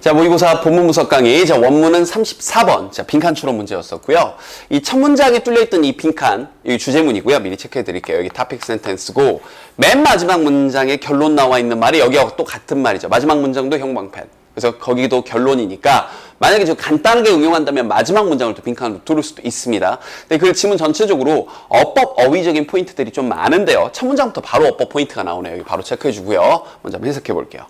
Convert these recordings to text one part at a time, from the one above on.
자, 모의고사 본문 분석 강의. 자, 원문은 34번. 자, 빈칸 추론 문제였었고요. 이 첫 문장에 뚫려있던 이 빈칸, 이 주제문이고요. 미리 체크해 드릴게요. 여기 topic sentence고, 맨 마지막 문장에 결론 나와 있는 말이 여기하고 또 같은 말이죠. 마지막 문장도 형광펜. 그래서 거기도 결론이니까, 만약에 좀 간단하게 응용한다면 마지막 문장을 또 빈칸으로 두를 수도 있습니다. 근데 그 지문 전체적으로 어법, 어휘적인 포인트들이 좀 많은데요. 첫 문장부터 바로 어법 포인트가 나오네요. 여기 바로 체크해 주고요. 먼저 한번 해석해 볼게요.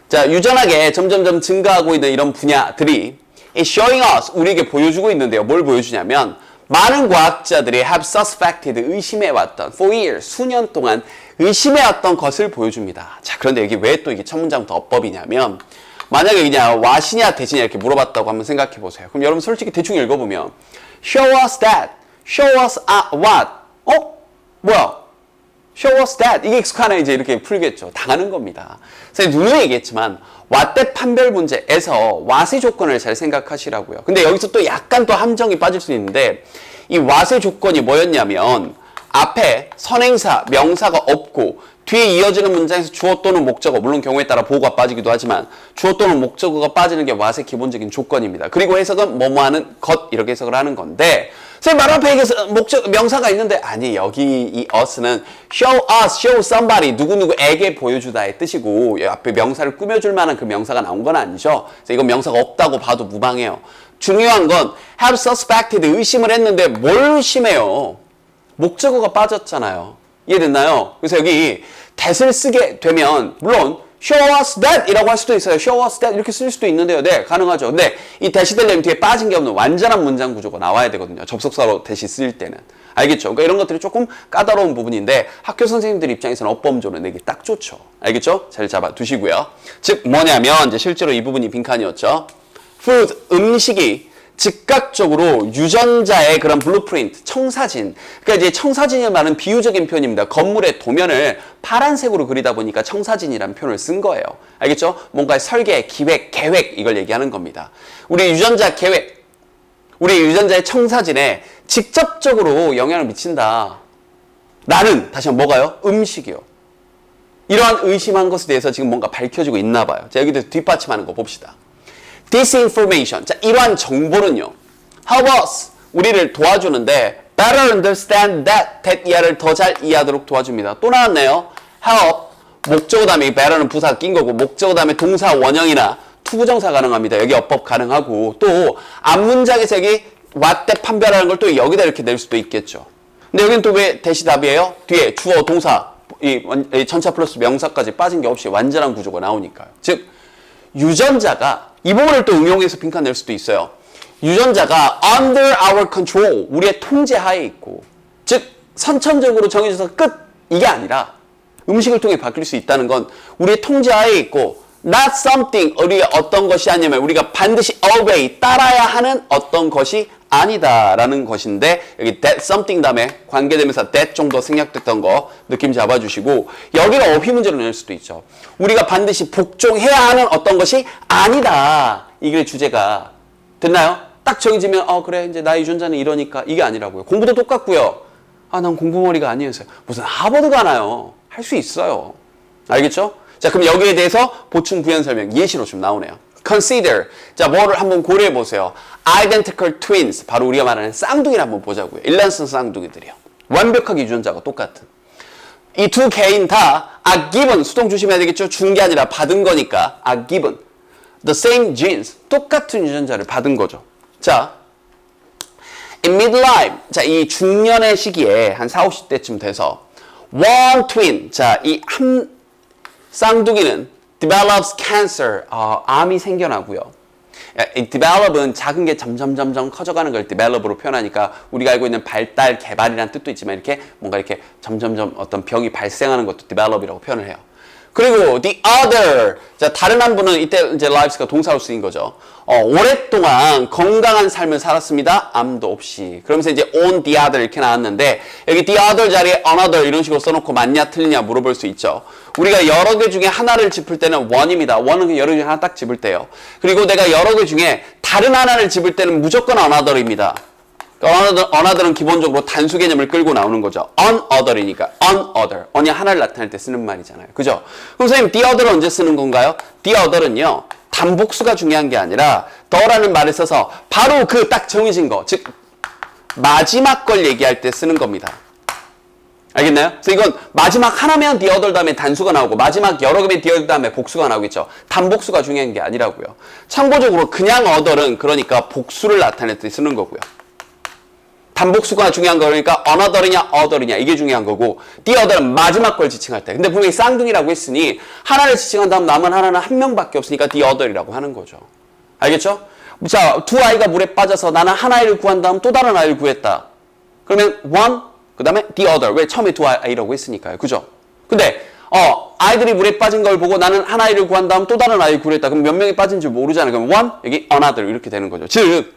자, 유전하게 점점점 증가하고 있는 이런 분야들이 showing us, 우리에게 보여주고 있는데요. 뭘 보여주냐면 많은 과학자들이 have suspected, 의심해왔던 for years, 수년 동안 의심해왔던 것을 보여줍니다. 자, 그런데 여기 왜 또 이게 첫 문장부터 어법이냐면 만약에 그냥 what이냐 대신이냐 이렇게 물어봤다고 한번 생각해 보세요. 그럼 여러분 솔직히 대충 읽어보면 show us that, show us what? 뭐야? show us that. 이게 익숙하네. 이제 이렇게 풀겠죠. 당하는 겁니다. 제가 누누이 얘기했지만 what that 판별 문제에서 what의 조건을 잘 생각하시라고요. 근데 여기서 또 약간 또 함정이 빠질 수 있는데 이 what의 조건이 뭐였냐면 앞에 선행사, 명사가 없고 뒤에 이어지는 문장에서 주어 또는 목적어, 물론 경우에 따라 보호가 빠지기도 하지만 주어 또는 목적어가 빠지는 게 what의 기본적인 조건입니다. 그리고 해석은 뭐뭐 하는 것 이렇게 해석을 하는 건데 선생님 말 앞에 명사가 있는데 아니 여기 이 us는 show us, show somebody 누구누구에게 보여주다의 뜻이고 앞에 명사를 꾸며줄 만한 그 명사가 나온 건 아니죠. 그래서 이건 명사가 없다고 봐도 무방해요. 중요한 건 have suspected, 의심을 했는데 뭘 의심해요? 목적어가 빠졌잖아요. 이해됐나요? 그래서 여기 that을 쓰게 되면 물론 show us that 이라고 할 수도 있어요. show us that 이렇게 쓸 수도 있는데요. 네, 가능하죠. 근데 이 that이 되려면 뒤에 빠진 게 없는 완전한 문장 구조가 나와야 되거든요. 접속사로 that이 쓸 때는. 알겠죠? 그러니까 이런 것들이 조금 까다로운 부분인데 학교 선생님들 입장에서는 어법음조는 내기 딱 좋죠. 알겠죠? 잘 잡아 두시고요. 즉 뭐냐면 이제 실제로 이 부분이 빈칸이었죠. food, 음식이 즉각적으로 유전자의 그런 블루프린트, 청사진. 그러니까 이제 청사진이라는 말은 비유적인 표현입니다. 건물의 도면을 파란색으로 그리다 보니까 청사진이라는 표현을 쓴 거예요. 알겠죠? 뭔가 설계, 기획, 계획 이걸 얘기하는 겁니다. 우리 유전자 계획, 우리 유전자의 청사진에 직접적으로 영향을 미친다. 나는 다시 한번 뭐가요? 음식이요. 이러한 의심한 것에 대해서 지금 뭔가 밝혀지고 있나 봐요. 자, 여기도 뒷받침하는 거 봅시다. Disinformation. 자, 이러한 정보는요. Help us. 우리를 도와주는데 better understand that 이하를 더 잘 이해하도록 도와줍니다. 또 나왔네요. Help. 목적어 다음에 better는 부사가 낀 거고 목적어 다음에 동사 원형이나 투부정사 가능합니다. 여기 어법 가능하고 또 앞문장에서 여기 what that 판별하는 걸 또 여기다 이렇게 낼 수도 있겠죠. 근데 여기는 또 왜 대시 답이에요? 뒤에 주어, 동사, 이 전차 플러스 명사까지 빠진 게 없이 완전한 구조가 나오니까요. 즉 유전자가 이 부분을 또 응용해서 빈칸 낼 수도 있어요. 유전자가 under our control, 우리의 통제하에 있고 즉 선천적으로 정해져서 끝! 이게 아니라 음식을 통해 바뀔 수 있다는 건 우리의 통제하에 있고 not something, 우리가 어떤 것이 아니면 우리가 반드시 obey, 따라야 하는 어떤 것이 아니다라는 것인데 여기 that something 다음에 관계되면서 that 정도 생략됐던 거 느낌 잡아주시고 여기가 어휘 문제로 낼 수도 있죠. 우리가 반드시 복종해야 하는 어떤 것이 아니다. 이게 주제가 됐나요? 딱 정해지면 그래 이제 나의 유전자는 이러니까 이게 아니라고요. 공부도 똑같고요. 난 공부머리가 아니어서요. 무슨 하버드 가나요? 할 수 있어요. 알겠죠? 자, 그럼 여기에 대해서 보충 부연 설명 예시로 좀 나오네요. Consider. 자, 뭐를 한번 고려해 보세요. Identical twins. 바로 우리가 말하는 쌍둥이를 한번 보자고요. 일란성 쌍둥이들이요. 완벽하게 유전자가 똑같은. 이 두 개인 다 are given. 수동 조심해야 되겠죠? 준 게 아니라 받은 거니까 are given. The same genes. 똑같은 유전자를 받은 거죠. 자, in midlife. 자, 이 중년의 시기에 한 40, 50대쯤 돼서 one twin. 자, 이 한 쌍둥이는 develops cancer, 암이 생겨나고요. 이 develop은 작은 게 점점 커져가는 걸 develop으로 표현하니까 우리가 알고 있는 발달, 개발이라는 뜻도 있지만 이렇게 뭔가 이렇게 점점점 어떤 병이 발생하는 것도 develop이라고 표현을 해요. 그리고 the other, 자, 다른 한 분은 이때 이제 lives가 동사로 쓰인 거죠. 오랫동안 건강한 삶을 살았습니다. 암도 없이. 그러면서 이제 on the other 이렇게 나왔는데 여기 the other 자리에 another 이런 식으로 써놓고 맞냐 틀리냐 물어볼 수 있죠. 우리가 여러 개 중에 하나를 짚을 때는 one입니다. one은 여러 개 중에 하나 딱 짚을 때요. 그리고 내가 여러 개 중에 다른 하나를 짚을 때는 무조건 another입니다. another은 기본적으로 단수 개념을 끌고 나오는 거죠. another이니까 another. on이 하나를 나타낼 때 쓰는 말이잖아요. 그죠? 그럼 선생님 the other는 언제 쓰는 건가요? the other는요. 단복수가 중요한 게 아니라 더라는 말을 써서 바로 그 딱 정해진 거, 즉 마지막 걸 얘기할 때 쓰는 겁니다. 알겠나요? 그래서 이건 마지막 하나면 the other 다음에 단수가 나오고 마지막 여러 개면 the other 다음에 복수가 나오겠죠. 단복수가 중요한 게 아니라고요. 참고적으로 그냥 other은 그러니까 복수를 나타낼 때 쓰는 거고요. 단복수가 중요한 거니까 another이냐 other이냐 이게 중요한 거고 the other는 마지막 걸 지칭할 때. 근데 분명히 쌍둥이라고 했으니 하나를 지칭한 다음 남은 하나는 한 명밖에 없으니까 the other이라고 하는 거죠. 알겠죠? 자, 두 아이가 물에 빠져서 나는 한 아이를 구한 다음 또 다른 아이를 구했다. 그러면 one, 그 다음에 the other. 왜? 처음에 두 아이라고 했으니까요. 그죠? 근데 아이들이 물에 빠진 걸 보고 나는 한 아이를 구한 다음 또 다른 아이를 구했다. 그럼 몇 명이 빠진지 모르잖아요. 그럼 one, 여기 another 이렇게 되는 거죠. 즉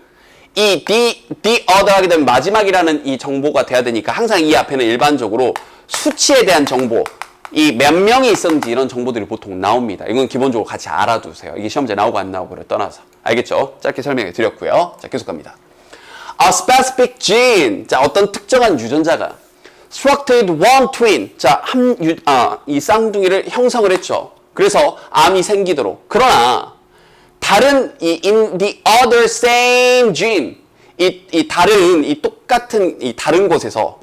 이 the other 하게 되면 마지막이라는 이 정보가 돼야 되니까 항상 이 앞에는 일반적으로 수치에 대한 정보, 이 몇 명이 있었는지 이런 정보들이 보통 나옵니다. 이건 기본적으로 같이 알아두세요. 이게 시험지에 나오고 안 나오고를 떠나서. 알겠죠? 짧게 설명해 드렸고요. 자, 계속 갑니다. A specific gene. 자, 어떤 특정한 유전자가 structured one twin. 자, 이 쌍둥이를 형성을 했죠. 그래서 암이 생기도록. 그러나 다른 in the other same gene. 이 다른 이 똑같은 이 다른 곳에서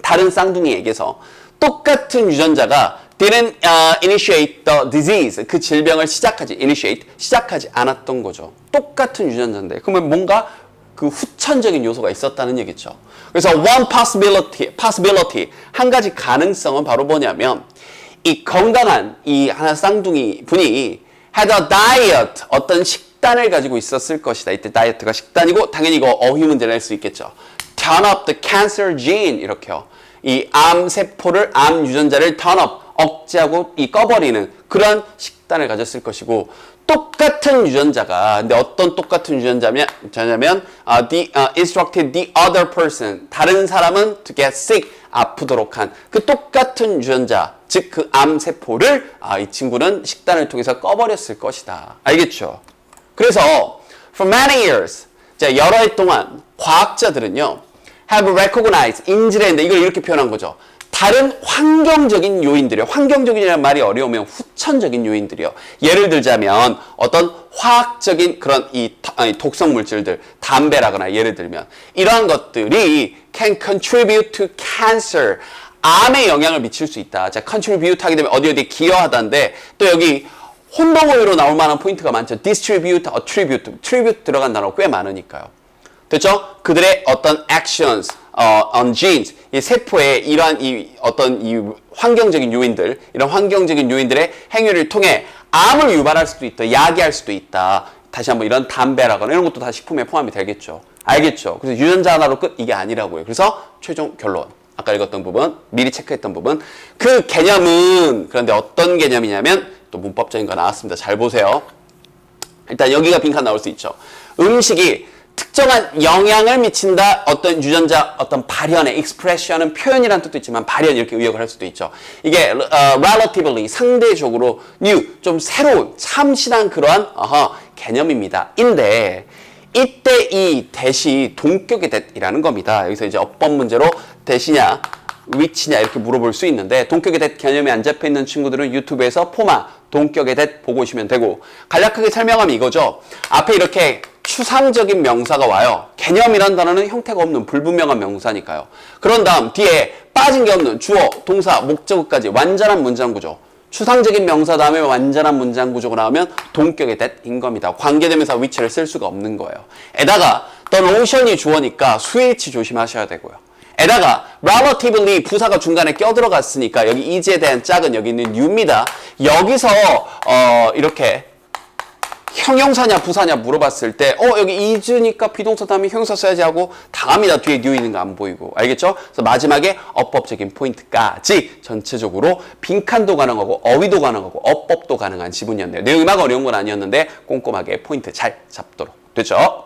다른 쌍둥이에게서 똑같은 유전자가 didn't initiate the disease. 그 질병을 시작하지 않았던 거죠. 똑같은 유전자인데 그러면 뭔가 그 후천적인 요소가 있었다는 얘기죠. 그래서 one possibility 한 가지 가능성은 바로 뭐냐면 이 건강한 이 하나 쌍둥이 분이 had a diet 어떤 식단을 가지고 있었을 것이다. 이때 다이어트가 식단이고 당연히 이거 어휘 문제 낼 수 있겠죠. turn up the cancer gene 이렇게요. 이 암세포를 암 유전자를 turn up 억제하고 이 꺼버리는 그런 식단을 가졌을 것이고 똑같은 유전자가 근데 어떤 똑같은 유전자냐면 instructed the other person 다른 사람은 to get sick 아프도록 한 그 똑같은 유전자 즉 그 암세포를 이 친구는 식단을 통해서 꺼버렸을 것이다. 알겠죠? 그래서 for many years 자 여러 해 동안 과학자들은요 have recognized 인지를 했는데 이걸 이렇게 표현한 거죠. 다른 환경적인 요인들이요. 환경적인이라는 말이 어려우면 후천적인 요인들이요. 예를 들자면 어떤 화학적인 그런 이 독성 물질들, 담배라거나 예를 들면 이러한 것들이 can contribute to cancer. 암에 영향을 미칠 수 있다. 자, contribute 하게 되면 어디에 기여하다인데 또 여기 혼동어휘로 나올 만한 포인트가 많죠. distribute, attribute, tribute 들어간 단어가 꽤 많으니까요. 됐죠? 그들의 어떤 actions, on genes, 이 세포의 이러한 어떤 환경적인 요인들, 이런 환경적인 요인들의 행위를 통해 암을 유발할 수도 있다, 야기할 수도 있다. 다시 한번 이런 담배라거나 이런 것도 다 식품에 포함이 되겠죠. 알겠죠? 그래서 유전자 하나로 끝 이게 아니라고요. 그래서 최종 결론. 아까 읽었던 부분, 미리 체크했던 부분. 그 개념은 그런데 어떤 개념이냐면 또 문법적인 거 나왔습니다. 잘 보세요. 일단 여기가 빈칸 나올 수 있죠. 음식이 특정한 영향을 미친다. 어떤 유전자, 어떤 발현의 expression은 표현이라는 뜻도 있지만 발현 이렇게 의역을 할 수도 있죠. 이게 relatively 상대적으로 new, 좀 새로운 참신한 그러한 개념입니다. 인데 이때 이 대시 동격의 that이라는 겁니다. 여기서 이제 어법 문제로 that이냐 which냐 이렇게 물어볼 수 있는데 동격의 that 개념이 안 잡혀 있는 친구들은 유튜브에서 포마 동격의 that 보고 오시면 되고 간략하게 설명하면 이거죠. 앞에 이렇게 추상적인 명사가 와요. 개념이란 단어는 형태가 없는 불분명한 명사니까요. 그런 다음 뒤에 빠진 게 없는 주어, 동사, 목적어까지 완전한 문장 구조. 추상적인 명사 다음에 완전한 문장 구조가 나오면 동격의 that인 겁니다. 관계대명사 which를 쓸 수가 없는 거예요. 에다가 the notion이 주어니까 수일치 조심하셔야 되고요. 에다가 relatively 부사가 중간에 껴들어갔으니까 여기 is에 대한 짝은 여기 있는 you입니다. 여기서 이렇게 형용사냐 부사냐 물어봤을 때 여기 is니까 비동사 다음에 형용사 써야지 하고 당합니다. 뒤에 new 있는 거 안 보이고. 알겠죠? 그래서 마지막에 어법적인 포인트까지 전체적으로 빈칸도 가능하고 어휘도 가능하고 어법도 가능한 지문이었네요. 내용이 막 어려운 건 아니었는데 꼼꼼하게 포인트 잘 잡도록 됐죠?